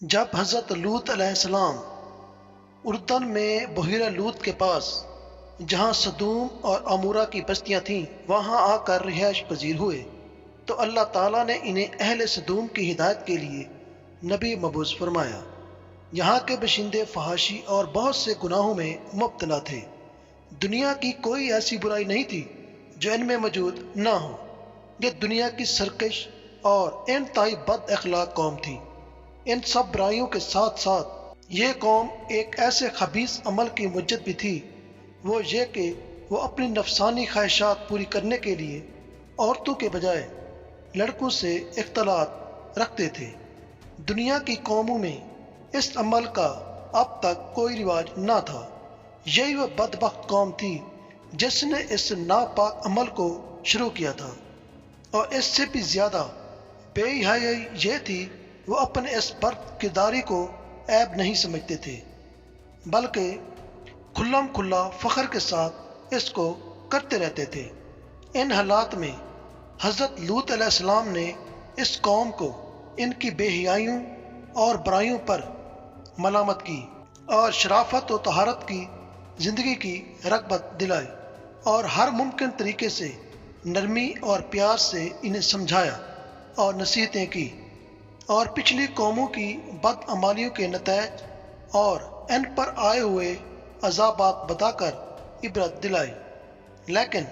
جب حضرت لوط علیہ السلام اردن میں بحیرہ لوط کے پاس جہاں صدوم اور عمورہ کی بستیاں تھیں وہاں آ کر رہائش پذیر ہوئے تو اللہ تعالیٰ نے انہیں اہل صدوم کی ہدایت کے لیے نبی مبعوث فرمایا۔ یہاں کے باشندے فحاشی اور بہت سے گناہوں میں مبتلا تھے۔ دنیا کی کوئی ایسی برائی نہیں تھی جو ان میں موجود نہ ہو۔ یہ دنیا کی سرکش اور انتہائی بد اخلاق قوم تھی۔ ان سب برائیوں کے ساتھ ساتھ یہ قوم ایک ایسے خبیث عمل کی مجد بھی تھی، وہ یہ کہ وہ اپنی نفسانی خواہشات پوری کرنے کے لیے عورتوں کے بجائے لڑکوں سے اختلاط رکھتے تھے۔ دنیا کی قوموں میں اس عمل کا اب تک کوئی رواج نہ تھا۔ یہی وہ بدبخت قوم تھی جس نے اس ناپاک عمل کو شروع کیا تھا، اور اس سے بھی زیادہ بے حیائی یہ تھی وہ اپنے اس برد کرداری کو عیب نہیں سمجھتے تھے، بلکہ کھلم کھلا فخر کے ساتھ اس کو کرتے رہتے تھے۔ ان حالات میں حضرت لوط علیہ السلام نے اس قوم کو ان کی بے حیائیوں اور برائیوں پر ملامت کی اور شرافت و طہارت کی زندگی کی رغبت دلائی، اور ہر ممکن طریقے سے نرمی اور پیار سے انہیں سمجھایا اور نصیحتیں کی، اور پچھلی قوموں کی بدعمالیوں کے نتائج اور ان پر آئے ہوئے عذابات بتا کر عبرت دلائی، لیکن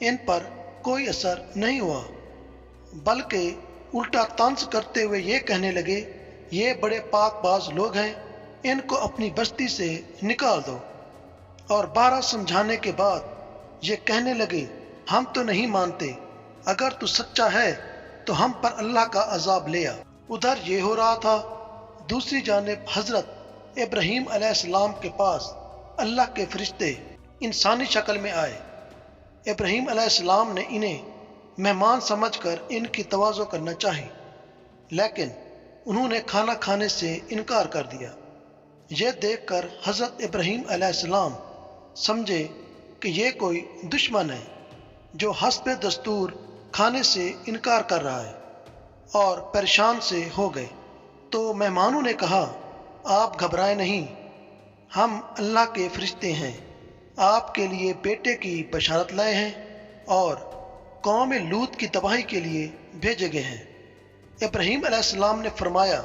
ان پر کوئی اثر نہیں ہوا، بلکہ الٹا طنز کرتے ہوئے یہ کہنے لگے یہ بڑے پاک باز لوگ ہیں، ان کو اپنی بستی سے نکال دو۔ اور بارہ سمجھانے کے بعد یہ کہنے لگے ہم تو نہیں مانتے، اگر تو سچا ہے تو ہم پر اللہ کا عذاب لے آ۔ ادھر یہ ہو رہا تھا، دوسری جانب حضرت ابراہیم علیہ السلام کے پاس اللہ کے فرشتے انسانی شکل میں آئے۔ ابراہیم علیہ السلام نے انہیں مہمان سمجھ کر ان کی تواضع کرنا چاہی، لیکن انہوں نے کھانا کھانے سے انکار کر دیا۔ یہ دیکھ کر حضرت ابراہیم علیہ السلام سمجھے کہ یہ کوئی دشمن ہے جو حسب دستور کھانے سے انکار کر رہا ہے، اور پریشان سے ہو گئے۔ تو مہمانوں نے کہا آپ گھبرائیں نہیں، ہم اللہ کے فرشتے ہیں، آپ کے لیے بیٹے کی بشارت لائے ہیں اور قوم لوط کی تباہی کے لیے بھیجے گئے ہیں۔ ابراہیم علیہ السلام نے فرمایا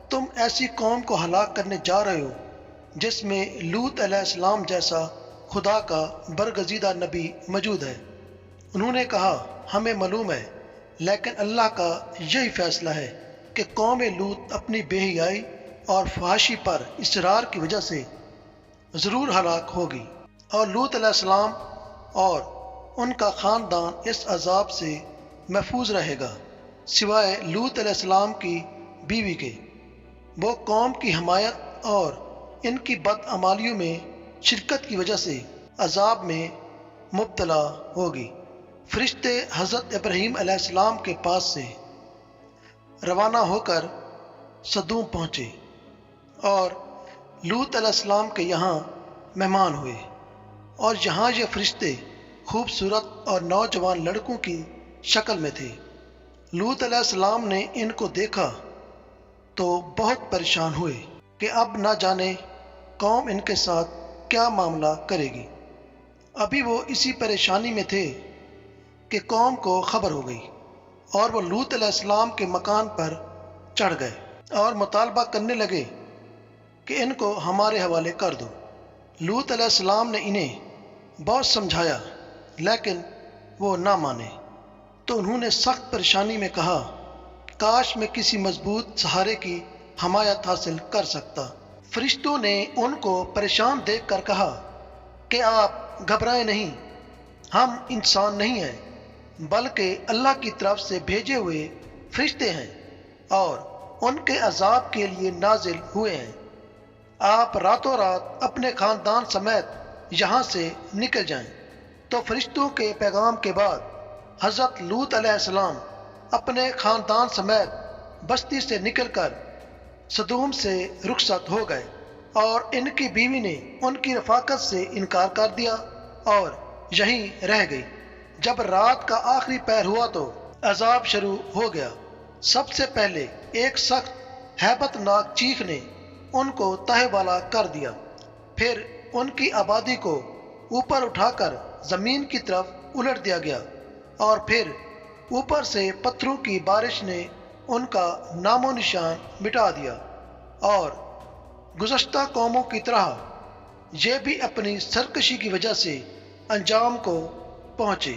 تم ایسی قوم کو ہلاک کرنے جا رہے ہو جس میں لوط علیہ السلام جیسا خدا کا برگزیدہ نبی موجود ہے۔ انہوں نے کہا ہمیں معلوم ہے، لیکن اللہ کا یہی فیصلہ ہے کہ قوم لوط اپنی بے حیائی اور فحاشی پر اصرار کی وجہ سے ضرور ہلاک ہوگی، اور لوط علیہ السلام اور ان کا خاندان اس عذاب سے محفوظ رہے گا، سوائے لوط علیہ السلام کی بیوی کے۔ وہ قوم کی حمایت اور ان کی بدعمالیوں میں شرکت کی وجہ سے عذاب میں مبتلا ہوگی۔ فرشتے حضرت ابراہیم علیہ السلام کے پاس سے روانہ ہو کر صدوم پہنچے اور لوط علیہ السلام کے یہاں مہمان ہوئے، اور یہاں یہ فرشتے خوبصورت اور نوجوان لڑکوں کی شکل میں تھے۔ لوط علیہ السلام نے ان کو دیکھا تو بہت پریشان ہوئے کہ اب نہ جانے قوم ان کے ساتھ کیا معاملہ کرے گی۔ ابھی وہ اسی پریشانی میں تھے کہ قوم کو خبر ہو گئی، اور وہ لوط علیہ السلام کے مکان پر چڑھ گئے اور مطالبہ کرنے لگے کہ ان کو ہمارے حوالے کر دو۔ لوط علیہ السلام نے انہیں بہت سمجھایا، لیکن وہ نہ مانے، تو انہوں نے سخت پریشانی میں کہا کاش میں کسی مضبوط سہارے کی حمایت حاصل کر سکتا۔ فرشتوں نے ان کو پریشان دیکھ کر کہا کہ آپ گھبرائیں نہیں، ہم انسان نہیں ہیں بلکہ اللہ کی طرف سے بھیجے ہوئے فرشتے ہیں، اور ان کے عذاب کے لیے نازل ہوئے ہیں۔ آپ راتوں رات اپنے خاندان سمیت یہاں سے نکل جائیں۔ تو فرشتوں کے پیغام کے بعد حضرت لوط علیہ السلام اپنے خاندان سمیت بستی سے نکل کر صدوم سے رخصت ہو گئے، اور ان کی بیوی نے ان کی رفاقت سے انکار کر دیا اور یہیں رہ گئی۔ جب رات کا آخری پہر ہوا تو عذاب شروع ہو گیا۔ سب سے پہلے ایک سخت ہیبت ناک چیخ نے ان کو تہہ والا کر دیا۔ پھر ان کی آبادی کو اوپر اٹھا کر زمین کی طرف الٹ دیا گیا، اور پھر اوپر سے پتھروں کی بارش نے ان کا نام و نشان مٹا دیا۔ اور گزشتہ قوموں کی طرح یہ بھی اپنی سرکشی کی وجہ سے انجام کو پہنچے۔